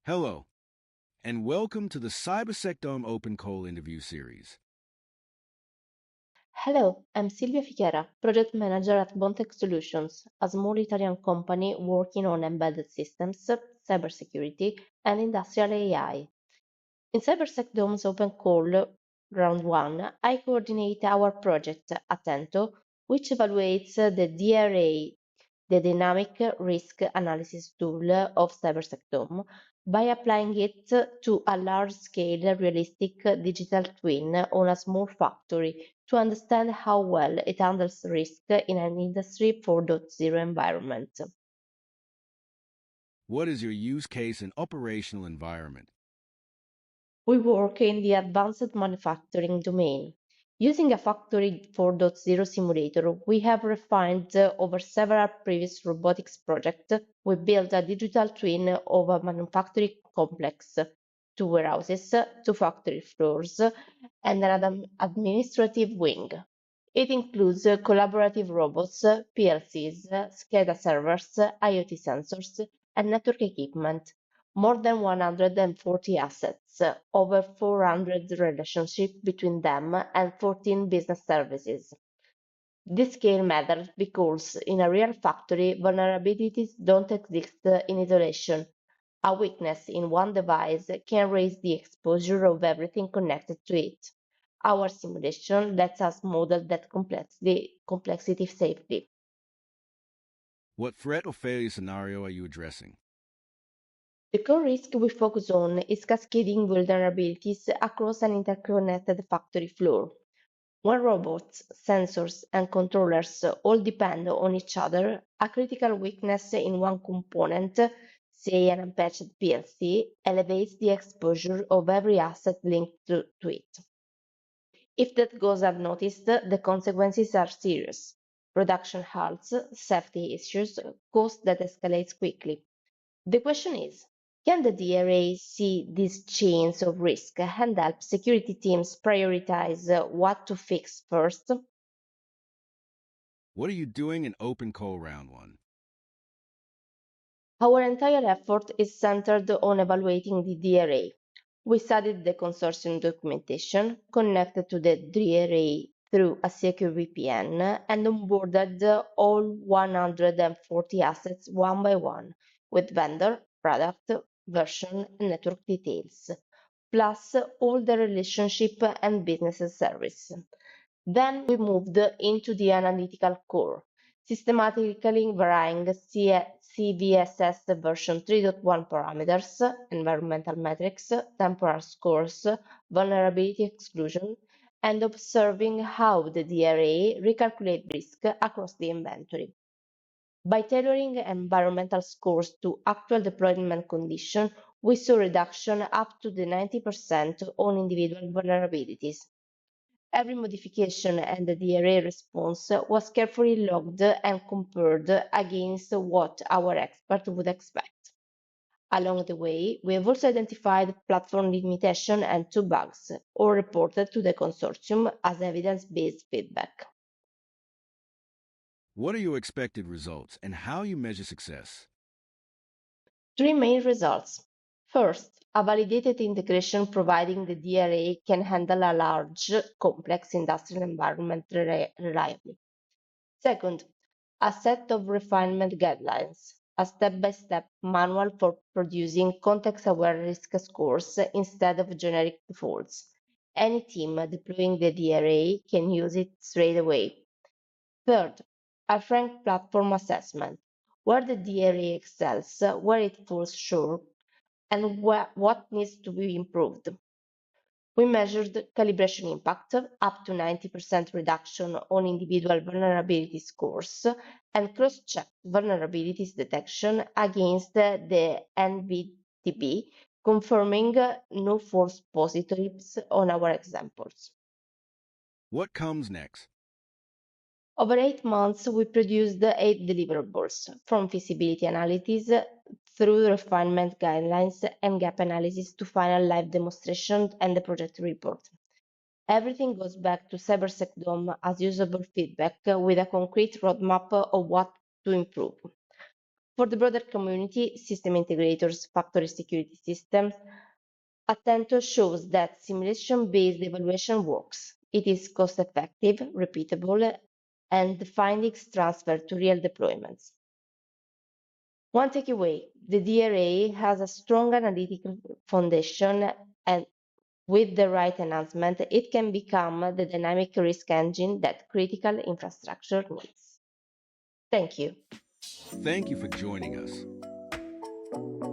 Hello, and welcome to the CyberSecDome Open Call interview series. Hello, I'm Silvia Fichera, project manager at Bontech Solutions, a small Italian company working on embedded systems, cybersecurity, and industrial AI. In CyberSecDome's Open Call Round 1, I coordinate our project ATTENTO, which evaluates the DRA, the dynamic risk analysis tool of CyberSecDome, by applying it to a large-scale realistic digital twin on a small factory to understand how well it handles risk in an Industry 4.0 environment. What is your use case and operational environment? We work in the advanced manufacturing domain. Using a Factory 4.0 simulator, we have refined over several previous robotics projects. We built a digital twin of a manufacturing complex, two warehouses, two factory floors, and an administrative wing. It includes collaborative robots, PLCs, SCADA servers, IoT sensors, and network equipment. More than 140 assets, over 400 relationships between them, and 14 business services. This scale matters because in a real factory, vulnerabilities don't exist in isolation. A weakness in one device can raise the exposure of everything connected to it. Our simulation lets us model that complexity safely. What threat or failure scenario are you addressing? The core risk we focus on is cascading vulnerabilities across an interconnected factory floor. When robots, sensors, and controllers all depend on each other, a critical weakness in one component, say an unpatched PLC, elevates the exposure of every asset linked to it. If that goes unnoticed, the consequences are serious. Production halts, safety issues, cost that escalates quickly. The question is, can the DRA see these chains of risk and help security teams prioritize what to fix first? What are you doing in Open Call Round 1? Our entire effort is centered on evaluating the DRA. We studied the consortium documentation, connected to the DRA through a secure VPN, and onboarded all 140 assets one by one, with vendor, product, version, and network details, plus all the relationship and business service. Then we moved into the analytical core, systematically varying CVSS version 3.1 parameters, environmental metrics, temporal scores, vulnerability exclusion, and observing how the DRA recalculates risk across the inventory. By tailoring environmental scores to actual deployment conditions, we saw reduction up to the 90% on individual vulnerabilities. Every modification and the DRA response was carefully logged and compared against what our expert would expect. Along the way, we have also identified platform limitations and two bugs, all reported to the consortium as evidence-based feedback. What are your expected results and how you measure success? Three main results. First, a validated integration providing the DRA can handle a large, complex industrial environment reliably. Second, a set of refinement guidelines, a step-by-step manual for producing context-aware risk scores instead of generic defaults. Any team deploying the DRA can use it straight away. Third, a frank platform assessment, where the DRA excels, where it falls short, and what needs to be improved. We measured calibration impact, up to 90% reduction on individual vulnerability scores, and cross-checked vulnerabilities detection against the NVTP, confirming no false positives on our examples. What comes next? Over 8 months, we produced 8 deliverables, from feasibility analysis through refinement guidelines and gap analysis to final live demonstration and the project report. Everything goes back to CyberSecDome as usable feedback with a concrete roadmap of what to improve. For the broader community, system integrators, factory security systems, ATTENTO shows that simulation-based evaluation works. It is cost-effective, repeatable, and the findings transfer to real deployments. One takeaway, the DRA has a strong analytical foundation, and with the right enhancement, it can become the dynamic risk engine that critical infrastructure needs. Thank you. Thank you for joining us.